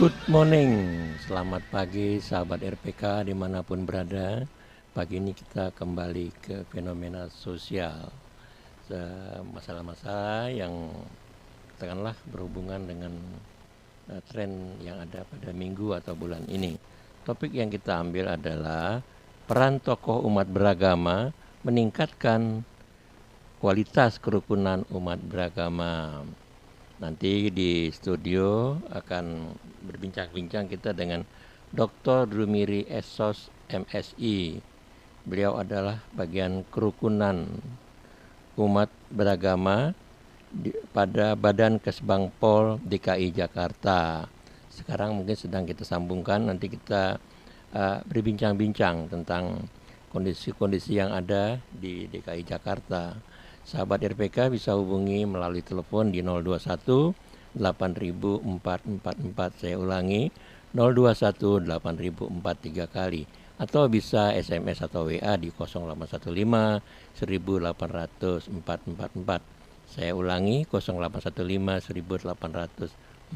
Good morning, selamat pagi sahabat RPK dimanapun berada. Pagi ini kita kembali ke fenomena sosial, masalah-masalah yang katakanlah berhubungan dengan tren yang ada pada minggu atau bulan ini. Topik yang kita ambil adalah peran tokoh umat beragama meningkatkan kualitas kerukunan umat beragama. Nanti di studio akan berbincang-bincang kita dengan Dr. Drumiri Esos MSI. Beliau adalah bagian kerukunan umat beragama pada Badan Kesbangpol DKI Jakarta. Sekarang mungkin sedang kita sambungkan, nanti kita berbincang-bincang tentang kondisi-kondisi yang ada di DKI Jakarta. Sahabat RPK bisa hubungi melalui telepon di 021 8444. Saya ulangi 021 8004 3 kali, atau bisa SMS atau WA di 0815 1800 444. Saya ulangi 0815 1800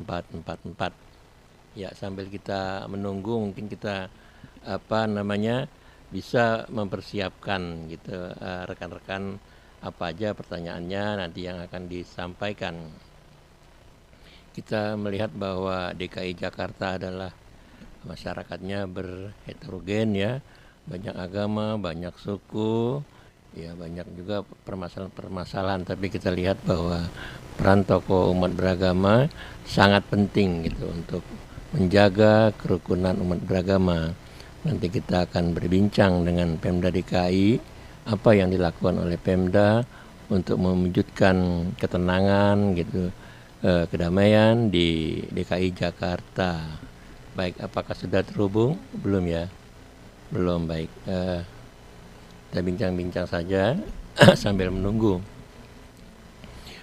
444. Ya, sambil kita menunggu mungkin kita bisa mempersiapkan gitu rekan-rekan apa aja pertanyaannya nanti yang akan disampaikan. Kita melihat bahwa DKI Jakarta adalah masyarakatnya berheterogen ya, banyak agama, banyak suku, ya banyak juga permasalahan-permasalahan, tapi kita lihat bahwa peran tokoh umat beragama sangat penting gitu untuk menjaga kerukunan umat beragama. Nanti kita akan berbincang dengan Pemda DKI, apa yang dilakukan oleh Pemda untuk mewujudkan ketenangan gitu, kedamaian di DKI Jakarta. Baik, apakah sudah terhubung? Belum ya? Belum, baik. Kita bincang-bincang saja sambil menunggu.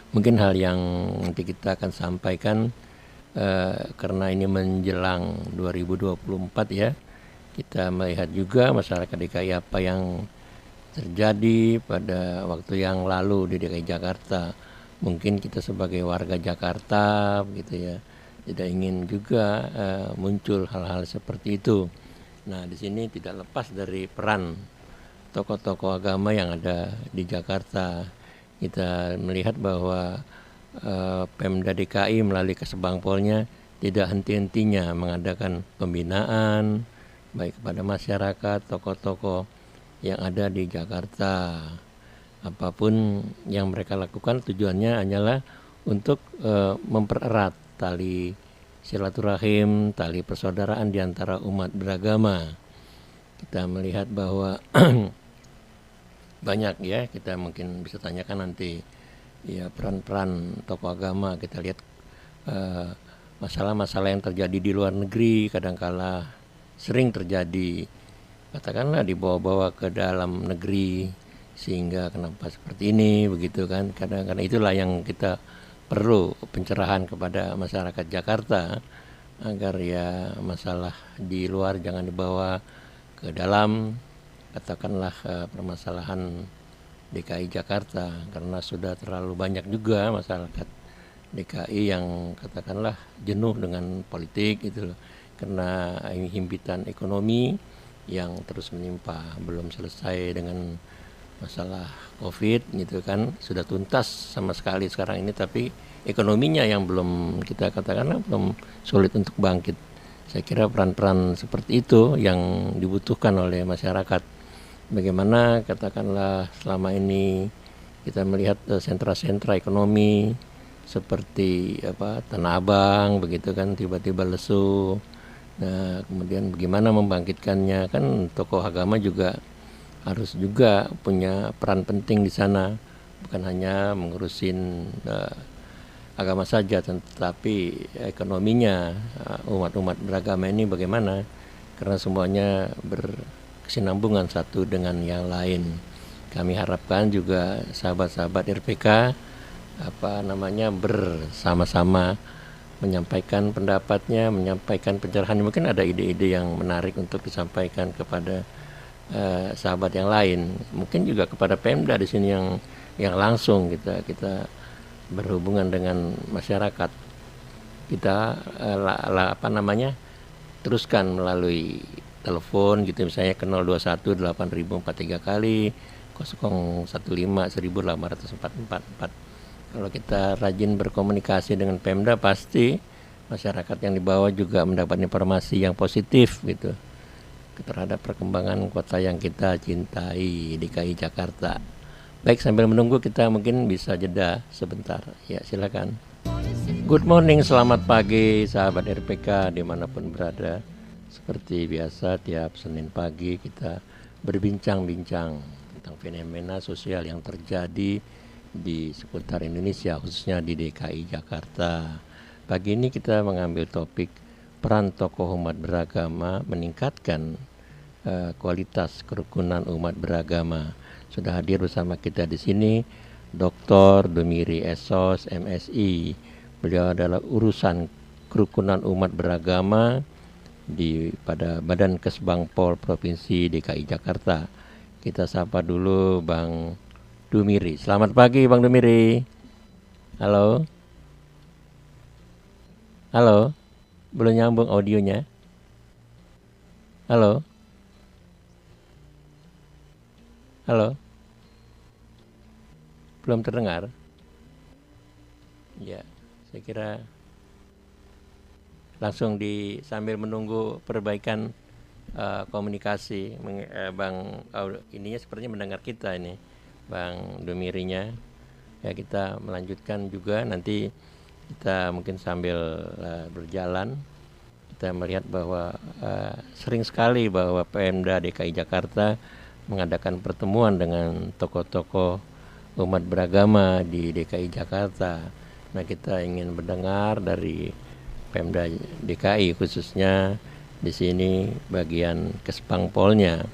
Mungkin hal yang nanti kita akan sampaikan karena ini menjelang 2024 ya. Kita melihat juga masyarakat DKI apa yang terjadi pada waktu yang lalu di DKI Jakarta. Mungkin kita sebagai warga Jakarta gitu ya, tidak ingin juga muncul hal-hal seperti itu. Nah, di sini tidak lepas dari peran tokoh-tokoh agama yang ada di Jakarta. Kita melihat bahwa Pemda DKI melalui Kesbangpolnya tidak henti-hentinya mengadakan pembinaan baik kepada masyarakat, tokoh-tokoh yang ada di Jakarta. Apapun yang mereka lakukan tujuannya hanyalah untuk mempererat tali silaturahim, tali persaudaraan di antara umat beragama. Kita melihat bahwa banyak ya, kita mungkin bisa tanyakan nanti ya peran-peran tokoh agama. Kita lihat masalah-masalah yang terjadi di luar negeri kadangkala sering terjadi, katakanlah dibawa-bawa ke dalam negeri, sehingga kenapa seperti ini begitu kan. Kadang-kadang itulah yang kita perlu pencerahan kepada masyarakat Jakarta agar ya masalah di luar jangan dibawa ke dalam, katakanlah permasalahan DKI Jakarta, karena sudah terlalu banyak juga masyarakat DKI yang katakanlah jenuh dengan politik gitu loh, karena himpitan ekonomi yang terus menimpa, belum selesai dengan masalah COVID gitu kan, sudah tuntas sama sekali sekarang ini, tapi ekonominya yang belum, kita katakanlah belum sulit untuk bangkit. Saya kira peran-peran seperti itu yang dibutuhkan oleh masyarakat. Bagaimana katakanlah selama ini kita melihat sentra-sentra ekonomi seperti Tanah Abang begitu kan, tiba-tiba lesu. Nah, kemudian bagaimana membangkitkannya, kan tokoh agama juga harus juga punya peran penting di sana, bukan hanya mengurusin agama saja, tetapi ekonominya umat-umat beragama ini bagaimana, karena semuanya berkesinambungan satu dengan yang lain. Kami harapkan juga sahabat-sahabat RPK bersama-sama menyampaikan pendapatnya, menyampaikan pencerahan. Mungkin ada ide-ide yang menarik untuk disampaikan kepada sahabat yang lain, mungkin juga kepada Pemda di sini yang langsung kita berhubungan dengan masyarakat. kita teruskan melalui telepon gitu, misalnya ke 021 8043 kali 015 1844. Kalau kita rajin berkomunikasi dengan Pemda, pasti masyarakat yang di bawah juga mendapat informasi yang positif gitu terhadap perkembangan kota yang kita cintai, DKI Jakarta. Baik, sambil menunggu kita mungkin bisa jeda sebentar. Ya, silakan. Good morning, selamat pagi sahabat RPK dimanapun berada. Seperti biasa tiap Senin pagi kita berbincang-bincang tentang fenomena sosial yang terjadi di seputar Indonesia, khususnya di DKI Jakarta. Pagi ini kita mengambil topik peran tokoh umat beragama meningkatkan kualitas kerukunan umat beragama. Sudah hadir bersama kita di sini Dr. Dumiri Esos, MSI. Beliau adalah urusan kerukunan umat beragama pada Badan Kesbangpol Provinsi DKI Jakarta. Kita sapa dulu Bang Dumiri. Selamat pagi Bang Dumiri. Halo. Halo. Belum nyambung audionya. Halo. Halo. Belum terdengar. Ya, saya kira langsung sambil menunggu perbaikan komunikasi, Bang ininya sepertinya mendengar kita ini, Bang Dumirinya. Ya, kita melanjutkan juga nanti kita mungkin sambil berjalan kita melihat bahwa sering sekali bahwa Pemda DKI Jakarta mengadakan pertemuan dengan tokoh-tokoh umat beragama di DKI Jakarta. Nah, kita ingin mendengar dari Pemda DKI khususnya di sini bagian Kesbangpolnya,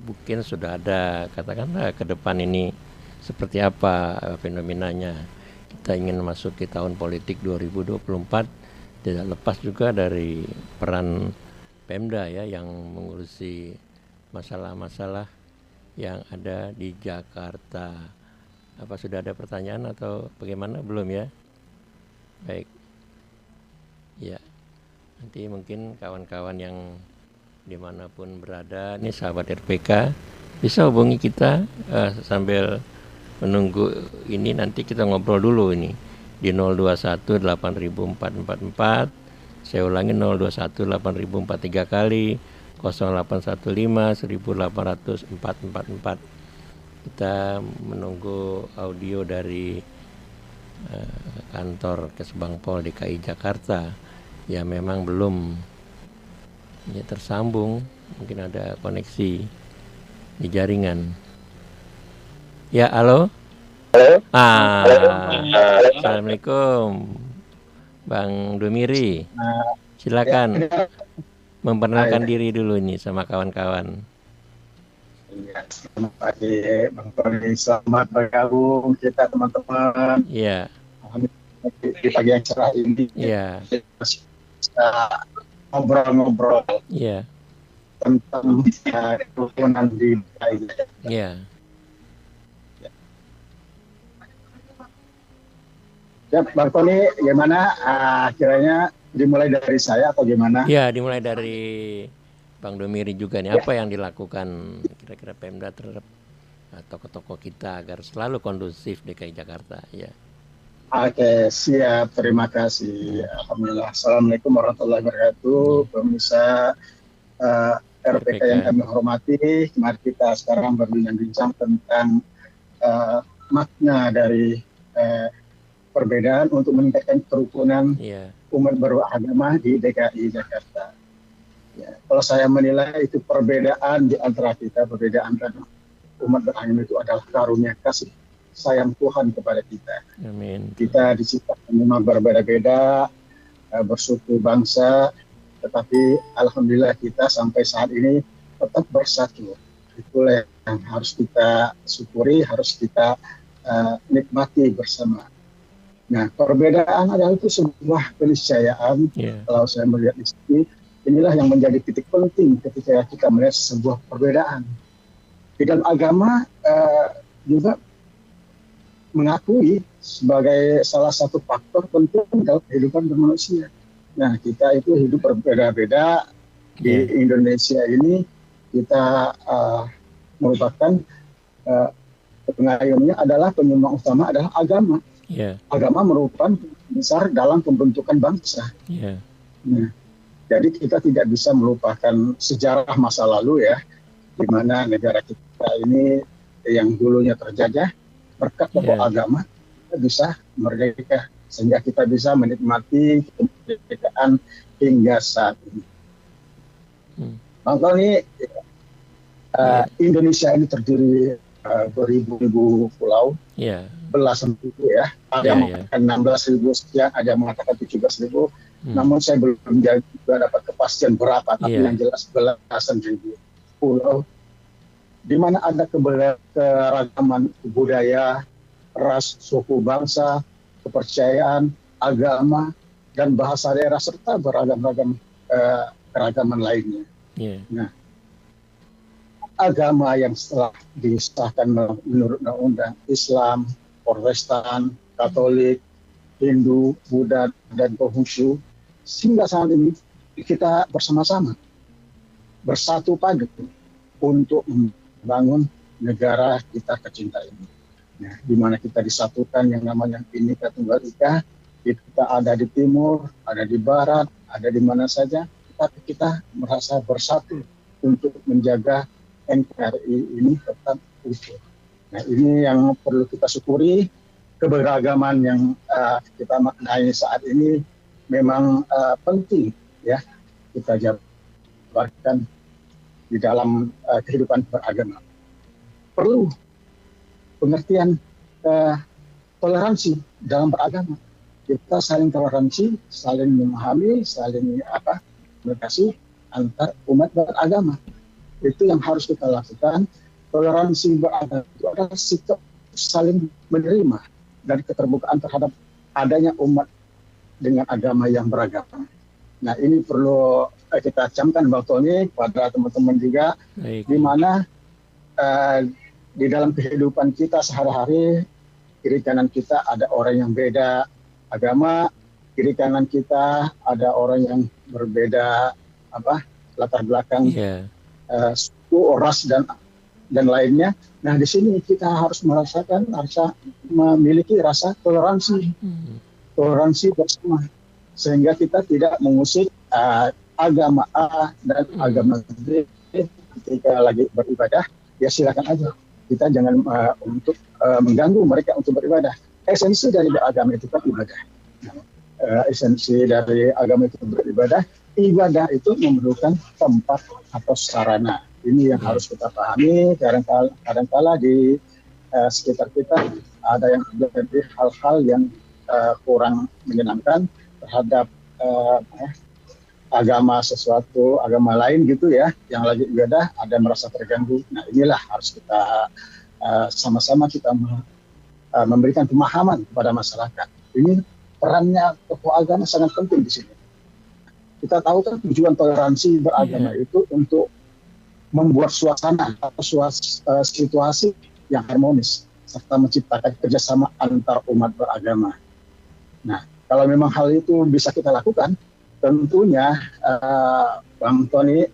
mungkin sudah ada katakanlah ke depan ini seperti apa fenomenanya. Kita ingin masuk ke tahun politik 2024, tidak lepas juga dari peran Pemda ya yang mengurusi masalah-masalah yang ada di Jakarta. Apa sudah ada pertanyaan atau bagaimana? Belum ya? Baik. Ya, nanti mungkin kawan-kawan yang dimanapun berada, ini sahabat RPK bisa hubungi kita sambil menunggu ini. Nanti kita ngobrol dulu ini di 021 8444. Saya ulangi 021 8043 kali 0815 18444. Kita menunggu audio dari kantor Kesbangpol DKI Jakarta. Ya, memang belum tersambung, mungkin ada koneksi di jaringan. Ya, halo. Assalamualaikum Bang Dumiri. Silakan memperkenalkan diri dulu nih sama kawan-kawan. Selamat pagi Bang Tony, selamat bergabung kita teman-teman. Iya. Di pagi yang cerah ini. Iya. Kita ngobrol-ngobrol. Iya. Tentang kerukunan di DKI. Iya. Ya, Bang Tony, gimana? Kiranya dimulai dari saya atau gimana? Ya, dimulai dari Bang Dumiri juga nih. Apa yang dilakukan kira-kira Pemda terhadap tokoh-tokoh kita agar selalu kondusif DKI Jakarta? Ya. Oke, siap. Terima kasih. Alhamdulillah. Assalamualaikum warahmatullahi wabarakatuh. Pemirsa RPK yang kami hormati, mari kita sekarang berbincang-bincang tentang makna dari perbedaan untuk meningkatkan kerukunan umat beragama di DKI Jakarta. Ya, kalau saya menilai itu perbedaan di antara kita, perbedaan umat beragama itu adalah karunia kasih sayang Tuhan kepada kita. Amin. Kita diciptakan memang berbeda-beda, bersuku bangsa, tetapi alhamdulillah kita sampai saat ini tetap bersatu. Itulah yang harus kita syukuri, harus kita nikmati bersama. Nah, perbedaan adalah itu sebuah keniscayaan. Kalau saya melihat di sini, inilah yang menjadi titik penting ketika kita melihat sebuah perbedaan. Di dalam agama juga mengakui sebagai salah satu faktor penting dalam kehidupan bermanusia. Nah, kita itu hidup berbeda-beda di Ya, Indonesia ini. Kita merupakan pengayomnya adalah penyumbang utama adalah agama. ya, Agama merupakan besar dalam pembentukan bangsa. ya, Nah, jadi kita tidak bisa melupakan sejarah masa lalu ya, di mana negara kita ini yang dulunya terjajah berkat pokok ya. agama kita bisa merdeka sehingga kita bisa menikmati kemerdekaan hingga saat ini. Hmm. Bang Tony, Ya, Indonesia ini terdiri beribu-ribu pulau, ya, belasan ribu ya. Ada ya, yang ya. mengatakan 16.000 sekian, ada yang mengatakan 17.000. Hmm. Namun saya belum juga dapat kepastian berapa, tapi Iya. yang jelas belasan ribu pulau di mana ada keragaman budaya, ras, suku, bangsa, kepercayaan, agama, dan bahasa daerah serta beragam-ragam keragaman lainnya. Iya. Nah, agama yang setelah disahkan menurut undang-undang Islam, Protestan, Katolik, Hindu, Buddha, dan Konghucu, sehingga saat ini kita bersama-sama bersatu padu untuk membangun negara kita tercinta ini. Nah, di mana kita disatukan yang namanya Bhinneka Tunggal Ika, kita ada di timur, ada di barat, ada di mana saja, tapi kita merasa bersatu untuk menjaga NKRI ini tetap utuh. Nah, ini yang perlu kita syukuri, keberagaman yang kita maknai saat ini memang penting ya kita jabarkan di dalam kehidupan beragama. Perlu pengertian toleransi dalam beragama. Kita saling toleransi, saling memahami, saling komunikasi antar umat beragama. Itu yang harus kita lakukan. Toleransi beragama itu adalah sikap saling menerima dari keterbukaan terhadap adanya umat dengan agama yang beragama. Nah, ini perlu kita camkan Bang Tony pada teman-teman juga, Baik. di mana di dalam kehidupan kita sehari-hari, kiri kanan kita ada orang yang beda agama, kiri kanan kita ada orang yang berbeda latar belakang, Iya. suku, ras dan lainnya. Nah, di sini kita harus memiliki rasa toleransi, toleransi bersama, sehingga kita tidak mengusik agama A dan agama B ketika lagi beribadah. Ya silakan aja, kita jangan untuk mengganggu mereka untuk beribadah. Esensi dari beragama itu kan ibadah. Esensi dari agama itu beribadah. Ibadah itu memerlukan tempat atau sarana. Ini yang harus kita pahami. Kadang-kala di sekitar kita ada yang terjadi hal-hal yang kurang menyenangkan terhadap agama lain gitu ya, yang lagi ibadah ada merasa terganggu. Nah, inilah harus kita sama-sama kita memberikan pemahaman kepada masyarakat. Ini perannya tokoh agama sangat penting di sini. Kita tahu kan tujuan toleransi beragama itu untuk membuat suasana atau situasi yang harmonis serta menciptakan kerjasama antar umat beragama. Nah, kalau memang hal itu bisa kita lakukan, tentunya Bang Tony,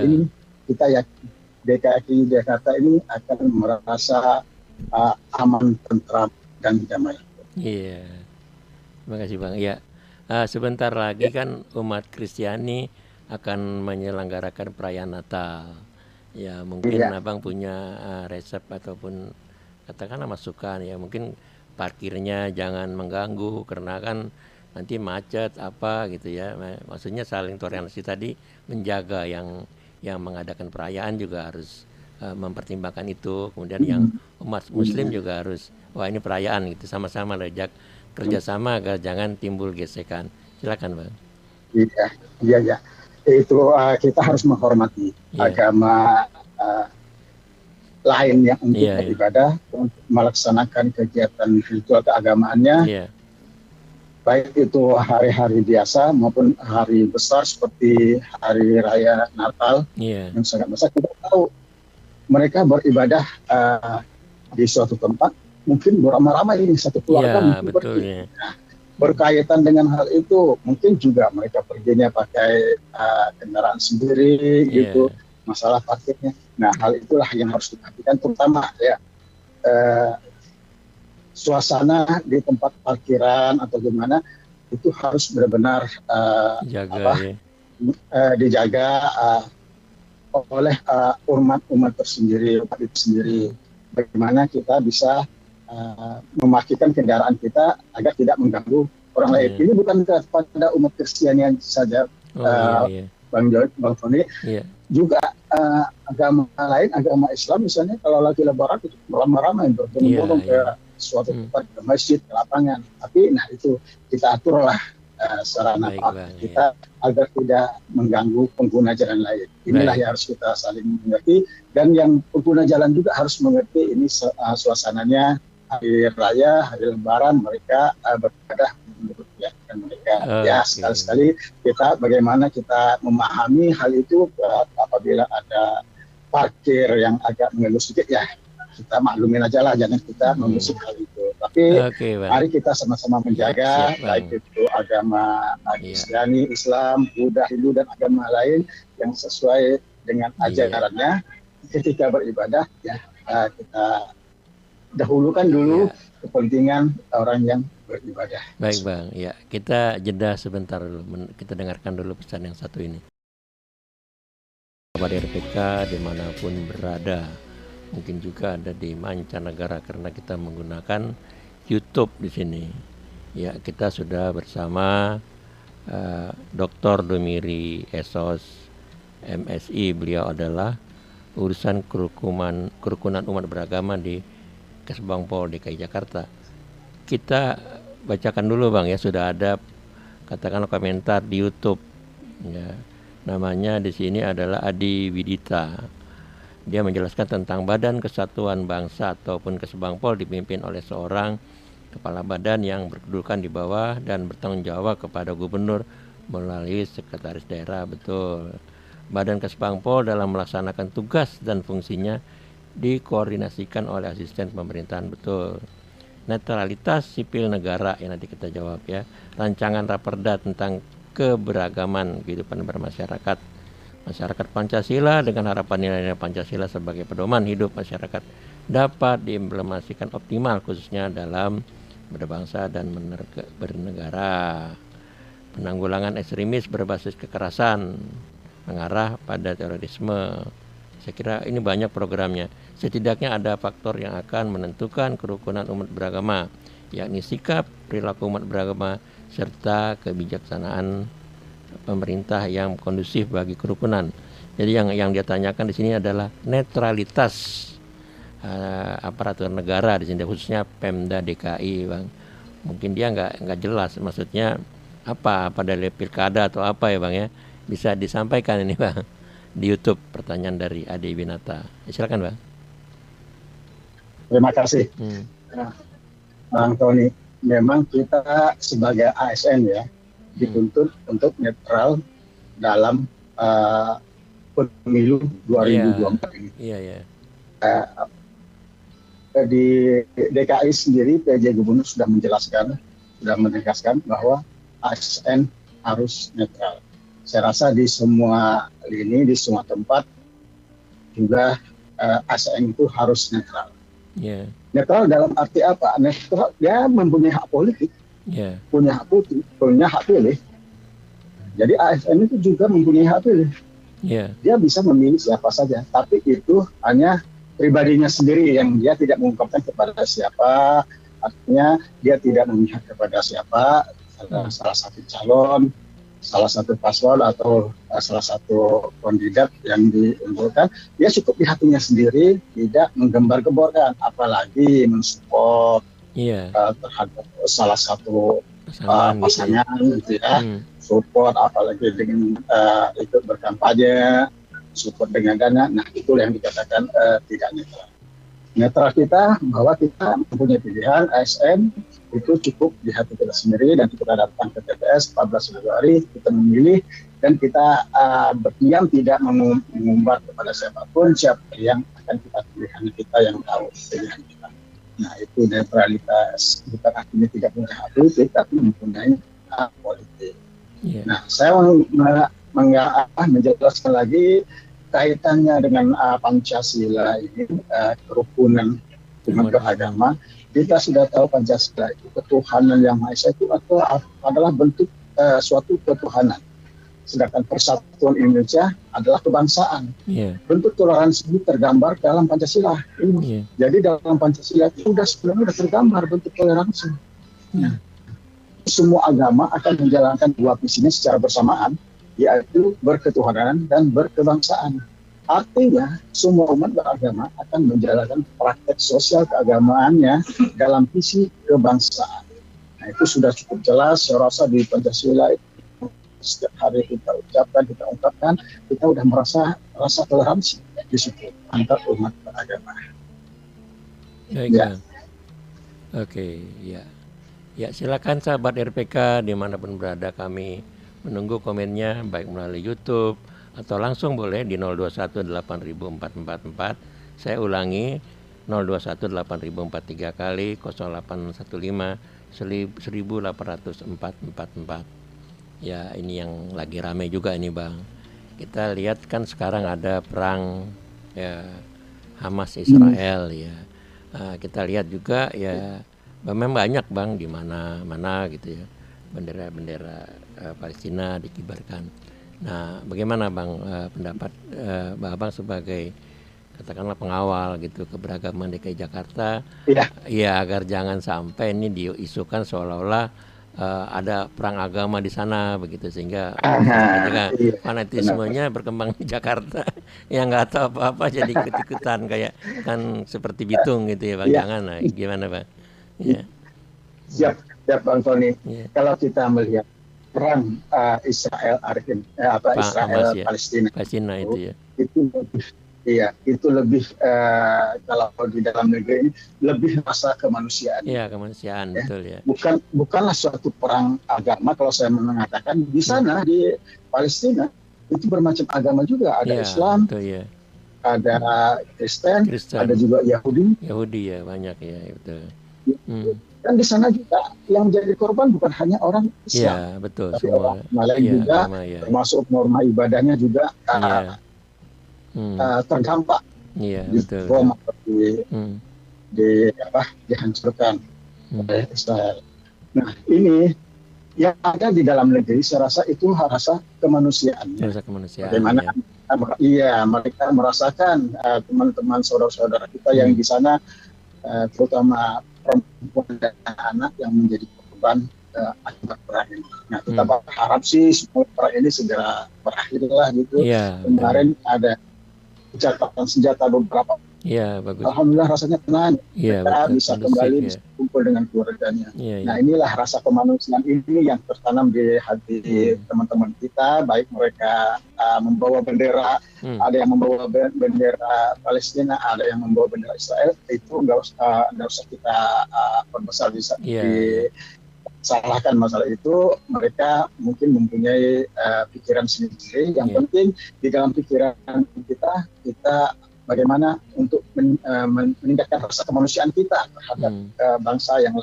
ini kita yakin DKI Jakarta ini akan merasa aman, tentram, dan damai. Iya. Terima kasih Bang. Ya, sebentar lagi kan umat Kristiani akan menyelenggarakan perayaan Natal. Ya, mungkin Abang punya resep ataupun katakanlah masukan ya, mungkin parkirnya jangan mengganggu karena kan nanti macet apa gitu ya. Maksudnya saling toleransi tadi, menjaga yang mengadakan perayaan juga harus mempertimbangkan itu. Kemudian yang umat muslim juga harus, wah ini perayaan gitu, sama-sama lejak kerjasama agar jangan timbul gesekan. Silakan Bang. Iya. Itu kita harus menghormati agama lain yang untuk beribadah, untuk melaksanakan kegiatan ritual keagamaannya. Baik itu hari-hari biasa maupun hari besar seperti hari raya Natal yang sangat besar. Kita tahu mereka beribadah di suatu tempat mungkin beramai-ramai ini satu keluarga Ya, mungkin betul pergi. ya. Nah, berkaitan dengan hal itu, mungkin juga mereka perginya pakai kendaraan sendiri gitu, Iya, masalah parkirnya. Nah, hal itulah yang harus diperhatikan, terutama ya eh, suasana di tempat parkiran atau gimana itu harus benar-benar dijaga ya. dijaga oleh umat tersendiri, umat itu sendiri. Hmm. Bagaimana kita bisa memastikan kendaraan kita agar tidak mengganggu orang lain. Iya. Ini bukan kepada umat Kristiani saja, Oh iya iya. Bang Tony, Iya. juga agama lain, agama Islam misalnya kalau lagi lebaran itu ramai-ramai Iya, berbondong-bondong ke iya. suatu tempat, ke masjid, ke lapangan. Tapi nah itu kita aturlah sarana Baik, parkir Bang, ya. kita agar tidak mengganggu pengguna jalan lain. Inilah Baik. yang harus kita saling mengerti, dan yang pengguna jalan juga harus mengerti ini suasananya hari raya, hari lebaran, mereka beribadah menurut keyakinan mereka. Ya, Oke. sekali-sekali kita bagaimana kita memahami hal itu, apabila ada parkir yang agak mengeluh sedikit, ya kita maklumin aja lah, jangan kita mengusik hal itu. Tapi Oke, Bang. mari kita sama-sama menjaga, Siap, Bang. baik itu agama Iya. Kristiani, Islam, Buddha, Hindu, dan agama lain yang sesuai dengan Iya. ajarannya. Ketika beribadah, ya kita dahulukan dulu Iya. kepentingan orang yang beribadah. Baik, Bang. Ya, kita jeda sebentar dulu. Kita dengarkan dulu pesan yang satu ini. Sahabat RPK dimanapun berada, mungkin juga ada di mancanegara karena kita menggunakan YouTube di sini. Ya, kita sudah bersama Dr. Domiri Esos, MSI. Beliau adalah urusan kerukunan umat beragama di Kesbangpol DKI Jakarta. Kita bacakan dulu, Bang, ya, sudah ada katakanlah komentar di YouTube. Ya. Namanya di sini adalah Adi Widita. Dia menjelaskan tentang Badan Kesatuan Bangsa ataupun Kesbangpol dipimpin oleh seorang kepala badan yang berkedudukan di bawah dan bertanggung jawab kepada gubernur melalui sekretaris daerah. Betul. Badan Kesbangpol dalam melaksanakan tugas dan fungsinya dikoordinasikan oleh asisten pemerintahan. Betul. Netralitas sipil negara yang nanti kita jawab, ya. Rancangan Raperda tentang keberagaman kehidupan bermasyarakat. Masyarakat Pancasila dengan harapan nilai-nilai Pancasila sebagai pedoman hidup masyarakat dapat diimplementasikan optimal khususnya dalam berbangsa dan bernegara. Penanggulangan ekstremis berbasis kekerasan mengarah pada terorisme. Saya kira ini banyak programnya. Setidaknya ada faktor yang akan menentukan kerukunan umat beragama, yakni sikap, perilaku umat beragama, serta kebijaksanaan pemerintah yang kondusif bagi kerukunan. Jadi yang dia tanyakan di sini adalah netralitas aparatur negara di sini, khususnya Pemda DKI, Bang. Mungkin dia nggak jelas maksudnya apa dari pilkada atau apa, ya, Bang, ya. Bisa disampaikan ini, Bang, di YouTube pertanyaan dari Adi Binata. Silakan, Bang. Terima kasih, Bang Tony. Memang kita sebagai ASN, ya, dituntut untuk netral dalam pemilu 2024 ini. Iya, iya. Di DKI sendiri, PJ Gubernur sudah menjelaskan, sudah menegaskan bahwa ASN harus netral. Saya rasa di semua lini, di semua tempat juga ASN itu harus netral. Yeah. Netral dalam arti apa? Netral, dia mempunyai hak politik, punya hak pilih. Jadi ASN itu juga mempunyai hak pilih. Dia bisa memilih siapa saja, tapi itu hanya pribadinya sendiri yang dia tidak mengungkapkan kepada siapa. Artinya dia tidak memihak kepada siapa, salah satu calon, salah satu paslon atau salah satu kandidat yang diunggulkan. Dia cukup di hatinya sendiri, tidak menggembar-gemborkan, apalagi mensupport terhadap salah satu pasangan gitu ya. Support apalagi dengan ikut berkampanye, support dengan dana. Nah, itulah yang dikatakan tidak netral. Netral kita bahwa kita mempunyai pilihan. ASN itu cukup di hati kita sendiri, dan kita datang ke TPS 14 Februari, kita memilih, dan kita berdiam tidak mengumbar kepada siapapun siapa yang akan kita pilih. Hanya kita yang tahu pilihan kita. Nah, itu netralitas, bukan artinya tidak punya hak politik, tapi mempunyai hak politik. Iya. Nah, saya menjelaskan lagi kaitannya dengan Pancasila ini, kerukunan umat beragama. Kita sudah tahu Pancasila itu ketuhanan yang Maha Esa itu adalah bentuk suatu ketuhanan. Sedangkan persatuan Indonesia adalah kebangsaan. Yeah. Bentuk toleransi ini tergambar dalam Pancasila. Yeah. Jadi dalam Pancasila itu sebenarnya sudah tergambar bentuk toleransi. Yeah. Semua agama akan menjalankan dua visinya secara bersamaan, yaitu berketuhanan dan berkebangsaan. Artinya semua umat beragama akan menjalankan praktek sosial keagamaannya dalam visi kebangsaan. Nah, itu sudah cukup jelas, saya rasa di Pancasila itu setiap hari kita ucapkan, kita ungkapkan, kita udah rasa toleransi di situ antar umat beragama. Baik, ya. Oke, ya. Ya, silakan sahabat RPK dimanapun berada, kami menunggu komennya baik melalui YouTube atau langsung boleh di 021-8000-444. Saya ulangi 021-8000-43 kali 0815-1844. Ya, ini yang lagi rame juga ini Bang. Kita lihat kan sekarang ada perang ya, Hamas Israel ya. Kita lihat juga ya memang banyak Bang di mana-mana gitu ya bendera-bendera Palestina dikibarkan. Nah, bagaimana Bang pendapat Bang sebagai katakanlah pengawal gitu keberagaman DKI Jakarta? Ya agar jangan sampai ini diisukan seolah-olah ada perang agama di sana begitu sehingga fanatismenya berkembang di Jakarta yang nggak tahu apa-apa jadi ikut-ikutan kayak kan seperti Bitung gitu ya Bang. Jangan lah, gimana Bang? Ya. Siap Bang Tony. Kalau kita melihat perang Israel Palestina itu ya. Itu lebih kalau di dalam negeri ini lebih rasa kemanusiaan. Iya, kemanusiaan betul ya. Bukanlah suatu perang agama kalau saya mengatakan di sana di Palestina itu bermacam agama juga, ada Islam, betul, ya. Ada Kristen, ada juga Yahudi ya banyak ya betul. Dan di sana juga yang menjadi korban bukan hanya orang Islam, ya, betul, tapi semua orang lain juga, termasuk norma ibadahnya juga terdampak. Betul. Dihancurkan oleh Israel. Nah, ini yang ada di dalam negeri, saya rasa itu rasa kemanusiaan. Bagaimana? Mereka merasakan teman-teman saudara-saudara kita yang di sana, terutama perempuan dan anak yang menjadi korban akibat perang ini. Nah, kita berharap sih semua perang ini segera berakhirlah gitu. Kemarin ada gencatan senjata beberapa. Bagus. Alhamdulillah rasanya tenang. Kita bisa kembali bisa kumpul dengan keluarganya. Nah, inilah rasa kemanusiaan ini yang tertanam di hati teman-teman kita, baik mereka membawa bendera, ada yang membawa bendera Palestina, ada yang membawa bendera Israel. Itu nggak usah kita perbesar salahkan masalah itu. Mereka mungkin mempunyai pikiran sendiri. Yang penting di dalam pikiran kita bagaimana untuk meningkatkan rasa kemanusiaan kita terhadap bangsa yang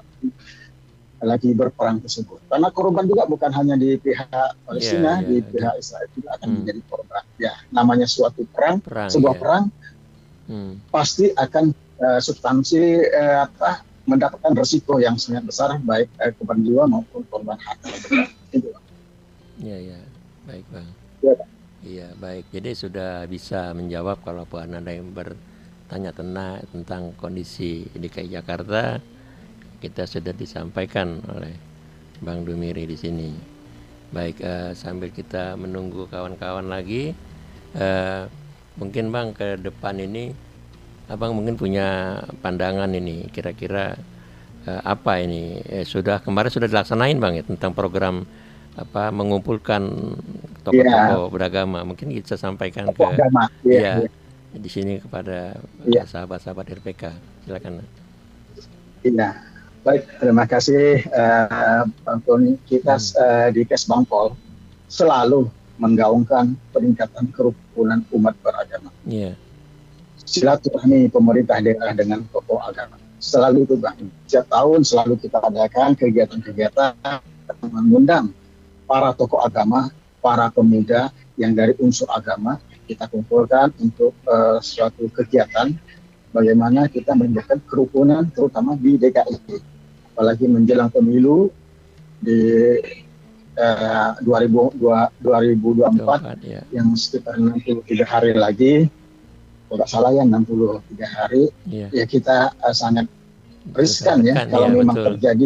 lagi berperang tersebut. Karena korban juga bukan hanya di pihak Palestina, di pihak Israel juga akan menjadi korban. Ya, namanya suatu perang sebuah perang pasti akan substansi mendapatkan resiko yang sangat besar, baik korban jiwa maupun korban harta. Itu. Iya, baik Bang. Ya, Pak. Iya, baik. Jadi sudah bisa menjawab kalau Anda yang bertanya tentang kondisi DKI Jakarta, kita sudah disampaikan oleh Bang Dumiri di sini. Baik, sambil kita menunggu kawan-kawan lagi, mungkin Bang ke depan ini, Abang mungkin punya pandangan ini, kira-kira apa ini? Kemarin sudah dilaksanain Bang ya tentang program mengumpulkan tokoh-tokoh beragama, mungkin kita sampaikan ke di sini kepada sahabat-sahabat RPK. Silakan. Iya, baik, terima kasih Bang Tony. Kita di Kesbangpol selalu menggaungkan peningkatan kerukunan umat beragama. Silaturahmi pemerintah daerah dengan tokoh agama. selalu itu Bang. Setiap tahun selalu kita adakan kegiatan-kegiatan mengundang para tokoh agama, para pemuda yang dari unsur agama kita kumpulkan untuk suatu kegiatan bagaimana kita menjadikan kerukunan terutama di DKI. Apalagi menjelang pemilu di 2024 ya. yang sekitar 63 hari lagi, kalau nggak salah ya 63 hari, ya kita sangat riskan ya kalau memang betul. Terjadi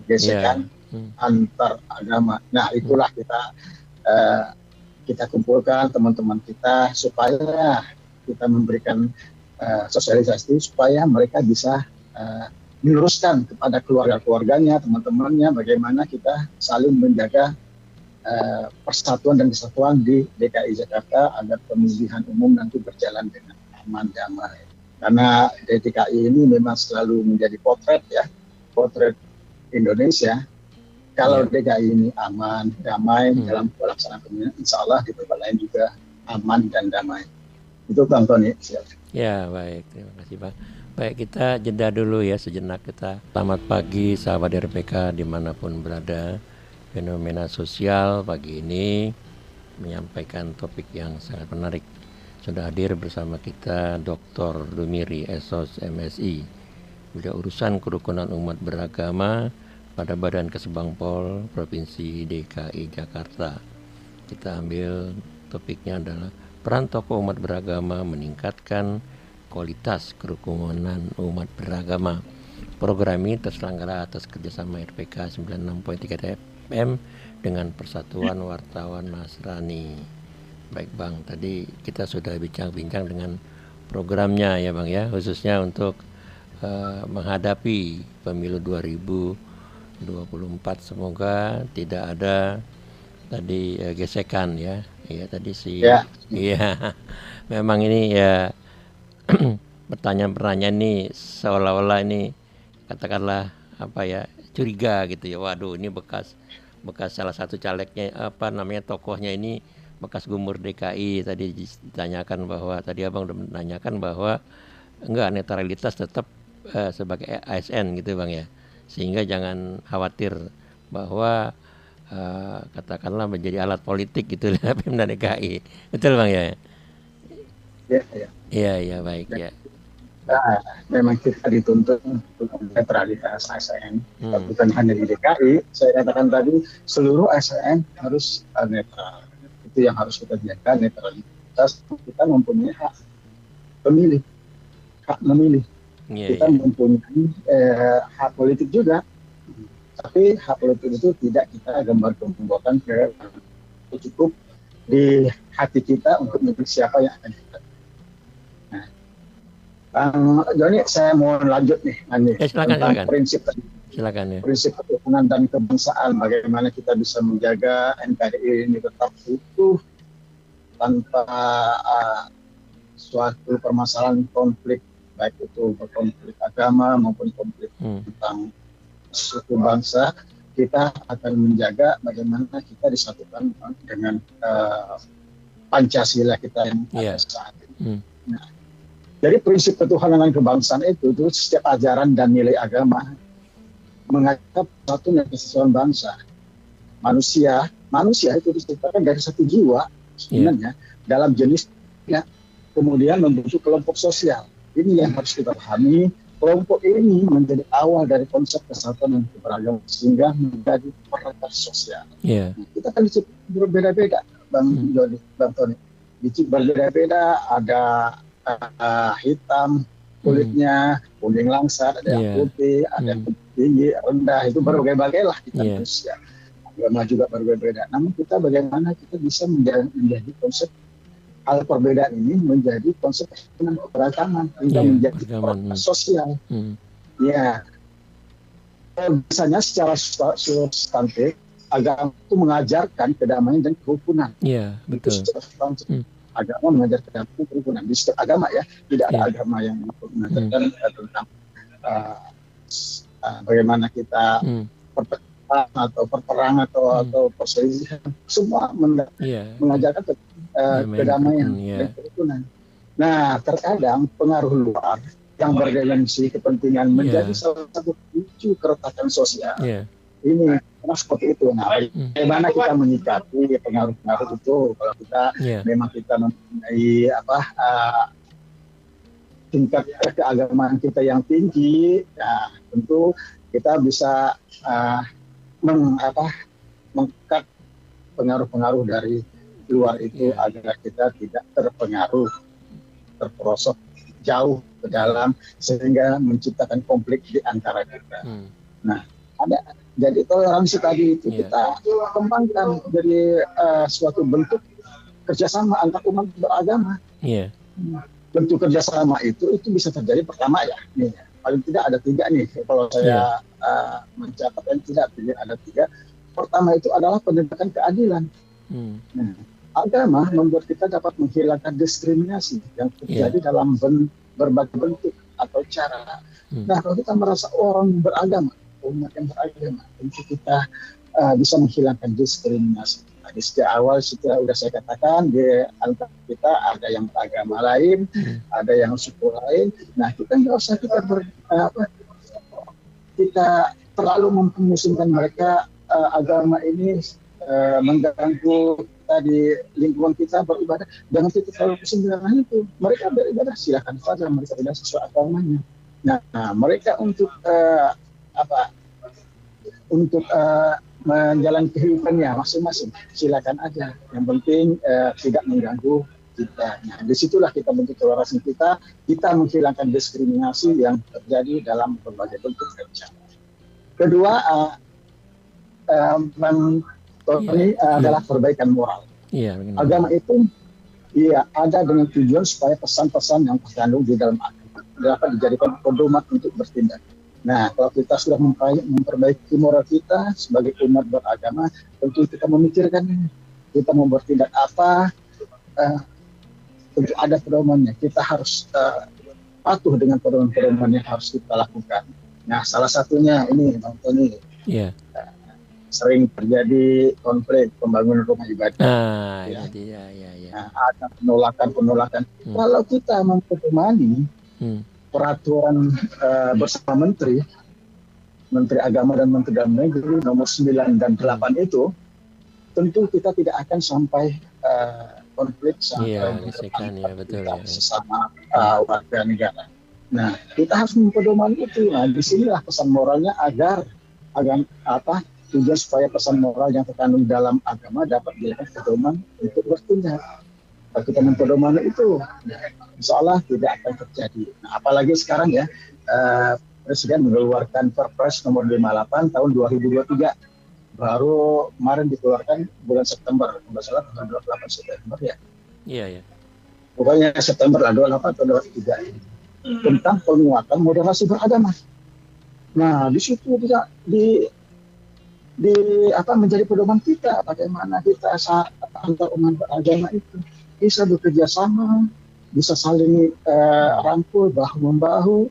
gesekan antar agama. Nah itulah kita kumpulkan teman-teman kita supaya kita memberikan sosialisasi supaya mereka bisa meneruskan kepada keluarga-keluarganya, teman-temannya, bagaimana kita saling menjaga persatuan dan kesatuan di DKI Jakarta agar pemilihan umum nanti berjalan dengan aman damai. Karena DKI ini memang selalu menjadi potret Indonesia. Kalau DKI ini aman, damai dalam pelaksanaan pemilihan, insya Allah di tempat lain juga aman dan damai. Itu Bang Tony. Ya baik, terima kasih Bang. Baik, kita jeda dulu ya sejenak kita. Selamat pagi sahabat RPK dimanapun berada. Fenomena sosial pagi ini menyampaikan topik yang sangat menarik. Sudah hadir bersama kita Dr. Dumiri Esos MSI, Bidang Urusan Kerukunan Umat Beragama pada Badan Kesbangpol Provinsi DKI Jakarta. Kita ambil topiknya adalah peran tokoh umat beragama meningkatkan kualitas kerukunan umat beragama. Program ini terselenggara atas kerjasama RPK 96.3 FM dengan Persatuan Wartawan Nasrani. Baik Bang, tadi kita sudah bincang-bincang dengan programnya ya Bang ya, khususnya untuk menghadapi pemilu 2024. Semoga tidak ada tadi gesekan ya. Iya tadi sih. Iya. Memang ini ya pertanyaan-pertanyaan ini seolah-olah ini katakanlah apa ya, curiga gitu ya. Waduh, ini bekas salah satu calegnya tokohnya ini bekas gubernur DKI. Tadi ditanyakan bahwa tadi Abang udah menanyakan bahwa enggak, netralitas tetap sebagai ASN gitu Bang ya. Sehingga jangan khawatir bahwa katakanlah menjadi alat politik gitu Pemda DKI. Betul Bang ya? Iya baik ya. Nah, memang kita dituntut untuk netralitas ASN, bukan hanya di DKI. Saya katakan tadi seluruh ASN harus netral. Itu yang harus kita jaga, netralitas. Kita mempunyai hak memilih. Kita mempunyai hak politik juga. Tapi hak politik itu tidak kita gembar-gemborkan cukup di hati kita untuk memilih siapa yang akan kita. Joni, saya mau lanjut nih, silakan. Prinsip tadi. Silakan ya. Prinsip kerukunan dan kebangsaan, bagaimana kita bisa menjaga NKRI ini tetap utuh tanpa suatu permasalahan konflik, baik itu konflik agama maupun konflik tentang suku bangsa. Kita akan menjaga bagaimana kita disatukan dengan Pancasila kita yang ada saat ini. Nah, dari prinsip ketuhanan dan kebangsaan itu setiap ajaran dan nilai agama mengangkat satu kesatuan bangsa. Manusia itu diciptakan dari satu jiwa sebenarnya dalam jenisnya, kemudian membentuk kelompok sosial. Ini yang harus kita pahami. Kelompok ini menjadi awal dari konsep kesatuan dan keberagaman sehingga menjadi perekat sosial. Kita kan berbeda-beda, Bang Joni, Bang Tony. Berbeda-beda, ada hitam kulitnya, kuning langsat, ada yang putih, ada yang tinggi, rendah, itu berbagai-bagai lah kita manusia. Agama juga berbeda. Namun kita bagaimana kita bisa menjadi konsep hal perbedaan ini menjadi konsep keberagaman hingga menjadi sosial. Ya, biasanya secara substantif agama itu mengajarkan kedamaian dan kerukunan. Betul. Agama mengajar kerukunan di setiap agama ya, tidak ada agama yang mengajarkan tentang bagaimana kita atau perperangan atau perselisihan. Semua mengajarkan kedamaian dan kerukunan. Nah, terkadang pengaruh luar yang berdimensi kepentingan menjadi Iya. salah satu picu keretakan sosial. Iya. Ini karena seperti itu. Nah, Hmm. bagaimana kita menyikapi pengaruh-pengaruh itu kalau kita Iya. memang kita mempunyai tingkat keagamaan kita yang tinggi, ya tentu kita bisa mengkat pengaruh-pengaruh dari luar itu Iya. agar kita tidak terpengaruh, terperosok jauh ke dalam sehingga menciptakan konflik di antara kita. Hmm. Nah, jadi toleransi tadi itu Iya. kita kembangkan jadi suatu bentuk kerjasama antar umat beragama. Iya. Bentuk kerjasama itu bisa terjadi pertama ya, nih, paling tidak ada 3 nih kalau saya mencatat yang tidak ada 3. Pertama itu adalah penegakan keadilan. Nah, agama membuat kita dapat menghilangkan diskriminasi yang terjadi dalam berbagai bentuk atau cara. Nah, kalau kita merasa orang beragama, umat yang beragama, tentu kita bisa menghilangkan diskriminasi. Di sejak awal sudah saya katakan di antara kita ada yang beragama lain, ada yang suku lain. Nah, kita nggak usah kita terlalu memusingkan mereka agama ini mengganggu kita di lingkungan kita beribadah. Jangan kita terlalu pusing dengan itu. Mereka beribadah silakan saja, mereka tidak sesuai agamanya. Nah, mereka untuk menjalani kehidupannya masing-masing, silakan aja. Yang penting tidak mengganggu kita. Nah, disitulah kita bentuk toleransi kita menghilangkan diskriminasi yang terjadi dalam berbagai bentuk kerja. Kedua, adalah perbaikan moral. Agama itu ada dengan tujuan supaya pesan-pesan yang terkandung di dalam agama dapat dijadikan pedoman untuk bertindak. Nah, kalau kita sudah memperbaiki moral kita sebagai umat beragama, tentu kita memikirkan kita mau bertindak apa, tentu ada pedomannya. Kita harus patuh dengan pedoman-pedoman yang harus kita lakukan. Nah, salah satunya ini, Bang Tony, sering terjadi konflik pembangunan rumah ibadah. Nah, ada penolakan. Kalau kita mempedomani peraturan bersama Menteri Agama dan Menteri Dalam Negeri nomor 9 dan 8 itu, tentu kita tidak akan sampai konflik sesama warga negara. Nah, kita harus mempedomani itu. Nah, disinilah pesan moralnya agar tujuan supaya pesan moral yang terkandung dalam agama dapat dijadikan pedoman untuk bertindak. Kalau kita mempedomani itu, insya Allah tidak akan terjadi. Nah, apalagi sekarang ya, Presiden mengeluarkan Perpres nomor 58 tahun 2023. Baru kemarin dikeluarkan bulan September, kalau salah tanggal 28 September ya. Iya. Pokoknya September lah, 28 atau 23 ini. Tentang penguatan moderasi beragama. Nah, di situ bisa menjadi pedoman kita bagaimana kita antar umat beragama itu bisa bekerja sama, bisa saling rangkul bahu-membahu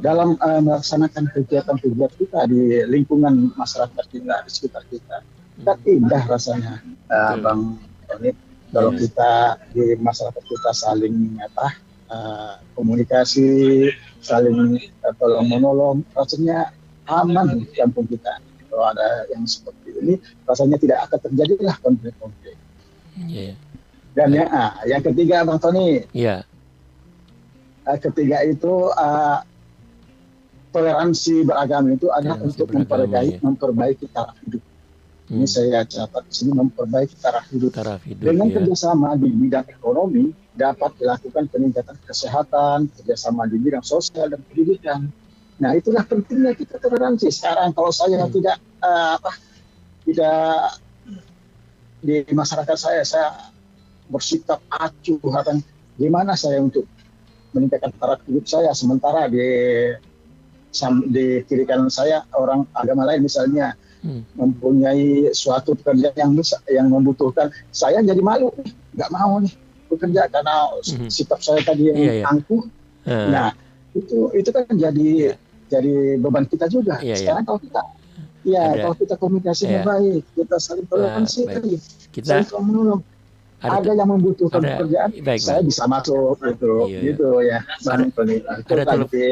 dalam melaksanakan kegiatan-kegiatan kita di lingkungan masyarakat kita, di sekitar kita. Kan indah rasanya, Bang Tony, kalau kita di masyarakat kita saling komunikasi, saling tolong-menolong, rasanya aman di kampung kita. Kalau ada yang seperti ini, rasanya tidak akan terjadilah konflik-konflik. Dan yang ketiga, Bang Tony, ketiga itu toleransi beragama itu adalah untuk memperbaiki taraf hidup. Ini saya catat di sini, memperbaiki taraf hidup. Dengan kerjasama di bidang ekonomi dapat dilakukan peningkatan kesehatan, kerjasama di bidang sosial dan pendidikan. Nah, itulah pentingnya kita toleransi. Sekarang kalau saya tidak di masyarakat saya bersikap acuh, gimana saya untuk meningkatkan taraf hidup saya, sementara di kiri kanan saya orang agama lain misalnya mempunyai suatu pekerjaan yang membutuhkan, saya jadi malu, nggak mau nih bekerja karena sikap saya tadi yang angkuh. Nah, itu kan jadi beban kita juga. Sekarang kalau kita komunikasinya baik, kita saling toleransi, saling menolong. ada yang membutuhkan ada, pekerjaan, baik, saya Bang. bisa masuk gitu, Iya, iya. gitu ya, Bang Tony. Itu Ada nanti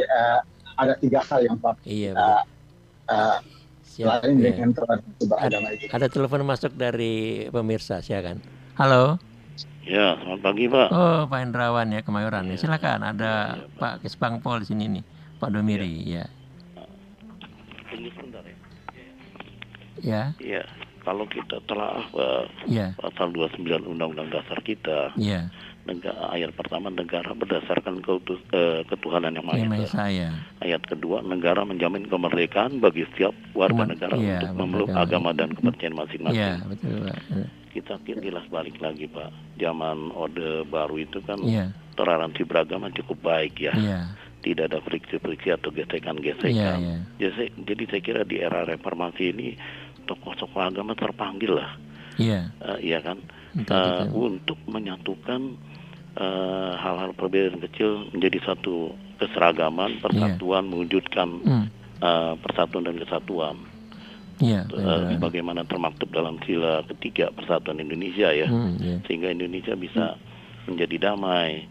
ada 3 hal yang patut Iya, kita betul. Siap, selain ya. dengan tradisi beragama itu. Ada telepon masuk dari pemirsa, silakan. Halo. Ya, selamat pagi Pak. Oh, Pak Hendrawan ya, Kemayoran ya. Silakan, ada Pak Kesbangpol di sini nih, Pak Domiri ya. Tunggu sebentar ya. Ya. Iya, kalau kita telah Ya. pasal 29 Undang-Undang Dasar kita, Ya. ayat pertama, negara berdasarkan ketuhanan yang Ya, Maha Esa. saya. Ayat kedua, negara menjamin kemerdekaan bagi setiap warga negara iya, untuk memeluk beragama. agama dan kepercayaan masing-masing. Iya, betul, Pak. Kita kilas balik lagi Pak. Zaman Orde Baru itu kan Iya. toleransi beragama cukup baik ya. Iya. Tidak ada friksi-friksi atau gesekan-gesekan. Iya, iya. Jadi saya kira di era reformasi ini tokoh-tokoh agama terpanggil lah, Iya. iya kan, untuk menyatukan hal-hal perbedaan kecil menjadi satu keseragaman, persatuan, mewujudkan persatuan dan kesatuan. Iya. Bagaimana termaktub dalam sila ketiga Persatuan Indonesia ya, sehingga Indonesia bisa menjadi damai.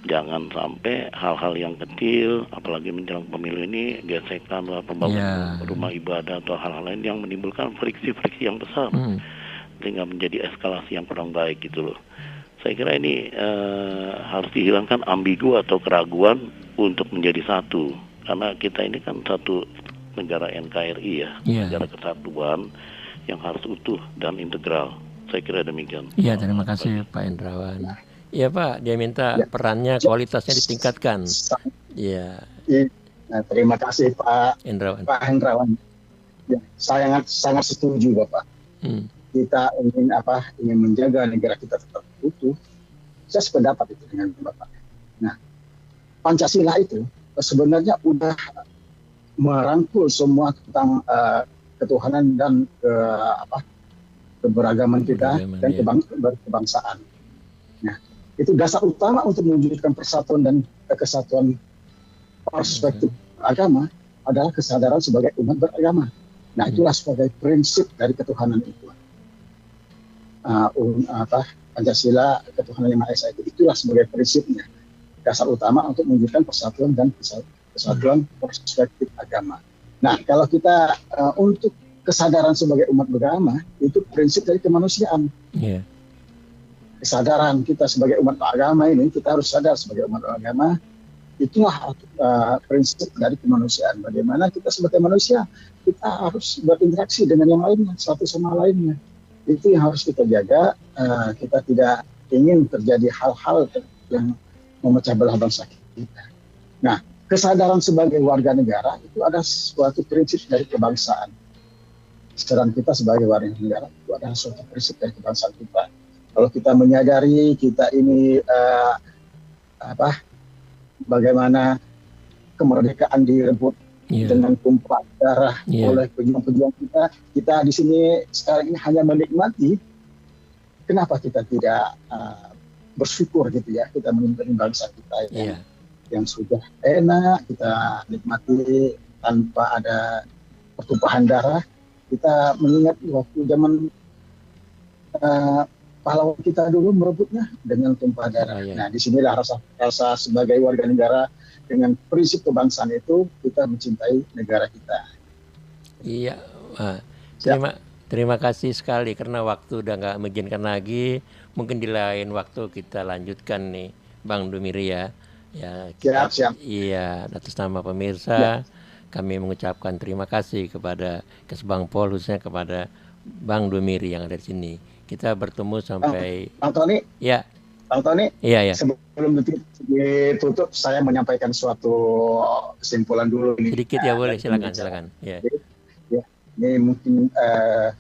Jangan sampai hal-hal yang kecil, apalagi menjelang pemilu ini, gesekan lah, pembangunan rumah ibadah atau hal-hal lain yang menimbulkan friksi-friksi yang besar, sehingga menjadi eskalasi yang kurang baik gitu loh. Saya kira ini harus dihilangkan ambigu atau keraguan untuk menjadi satu, karena kita ini kan satu negara NKRI ya, negara kesatuan yang harus utuh dan integral. Saya kira demikian. Iya, terima kasih Pak Hendrawan. Iya Pak, dia minta perannya, kualitasnya ditingkatkan. Iya. Nah, terima kasih Pak Hendrawan. Pak Hendrawan. Ya, sangat setuju Bapak. Kita ingin menjaga negara kita tetap utuh. Saya sependapat itu dengan Bapak. Nah, Pancasila itu sebenarnya udah merangkul semua tentang ketuhanan dan keberagaman kita dan kebangsaan. Nah, itu dasar utama untuk mewujudkan persatuan dan kesatuan perspektif agama adalah kesadaran sebagai umat beragama. Nah, itulah sebagai prinsip dari ketuhanan itu. Pancasila, ketuhanan yang Maha Esa itulah sebagai prinsipnya, dasar utama untuk mewujudkan persatuan dan kesatuan perspektif agama. Nah, kalau kita untuk kesadaran sebagai umat beragama, itu prinsip dari kemanusiaan. Kesadaran kita sebagai umat beragama ini, kita harus sadar sebagai umat beragama, itulah prinsip dari kemanusiaan. Bagaimana kita sebagai manusia, kita harus berinteraksi dengan yang lainnya, satu sama lainnya. Itu yang harus kita jaga. Kita tidak ingin terjadi hal-hal yang memecah belah bangsa kita. Nah, kesadaran sebagai warga negara itu ada suatu prinsip dari kebangsaan. Kesadaran kita sebagai warga negara itu adalah suatu prinsip dari kebangsaan kita. Kalau kita menyadari kita ini bagaimana kemerdekaan direbut dengan tumpah darah oleh pejuang-pejuang kita di sini sekarang ini hanya menikmati. Kenapa kita tidak bersyukur gitu ya, kita memimpin bangsa kita yang sudah enak, kita nikmati tanpa ada pertumpahan darah. Kita mengingat waktu zaman pahlawan kita dulu merebutnya dengan tumpah darah. Nah, disinilah rasa sebagai warga negara dengan prinsip kebangsaan itu kita mencintai negara kita. Iya, terima kasih sekali karena waktu udah nggak mengizinkan lagi. Mungkin di lain waktu kita lanjutkan nih, Bang Domiri ya. Siap. Iya, atas nama pemirsa kami mengucapkan terima kasih kepada Kesbangpol, khususnya kepada Bang Domiri yang ada di sini. Kita bertemu sampai Bang Tony. Ya. Bang Tony. Iya. Sebelum ditutup, saya menyampaikan suatu kesimpulan dulu nih. Sedikit ya, boleh, silakan. Ya. Ini mungkin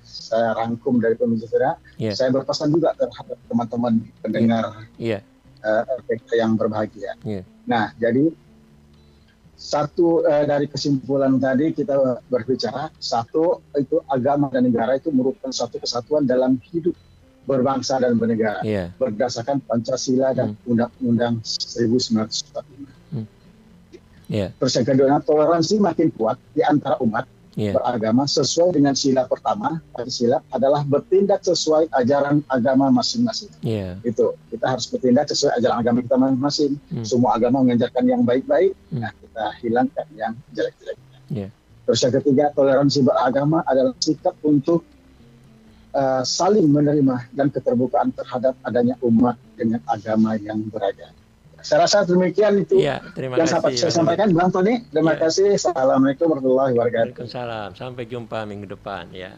saya rangkum dari pemirsa. Saya berpesan juga terhadap teman-teman pendengar RPK yang berbahagia. Nah, jadi satu dari kesimpulan tadi kita berbicara, satu itu agama dan negara itu merupakan satu kesatuan dalam hidup berbangsa dan bernegara berdasarkan Pancasila dan Undang-Undang 1945. Terus yang kedua, toleransi makin kuat di antara umat beragama sesuai dengan sila pertama. Sila adalah bertindak sesuai ajaran agama masing-masing. Itu kita harus bertindak sesuai ajaran agama kita masing-masing. Semua agama mengajarkan yang baik-baik, nah kita hilangkan yang jelek-jelek. Terus yang ketiga, toleransi beragama adalah sikap untuk saling menerima dan keterbukaan terhadap adanya umat dengan agama yang beragam. Saya rasa demikian itu yang saya sampaikan, Bang Tony. Terima kasih. Assalamualaikum warahmatullahi wabarakatuh. Waalaikumsalam. Sampai jumpa minggu depan ya.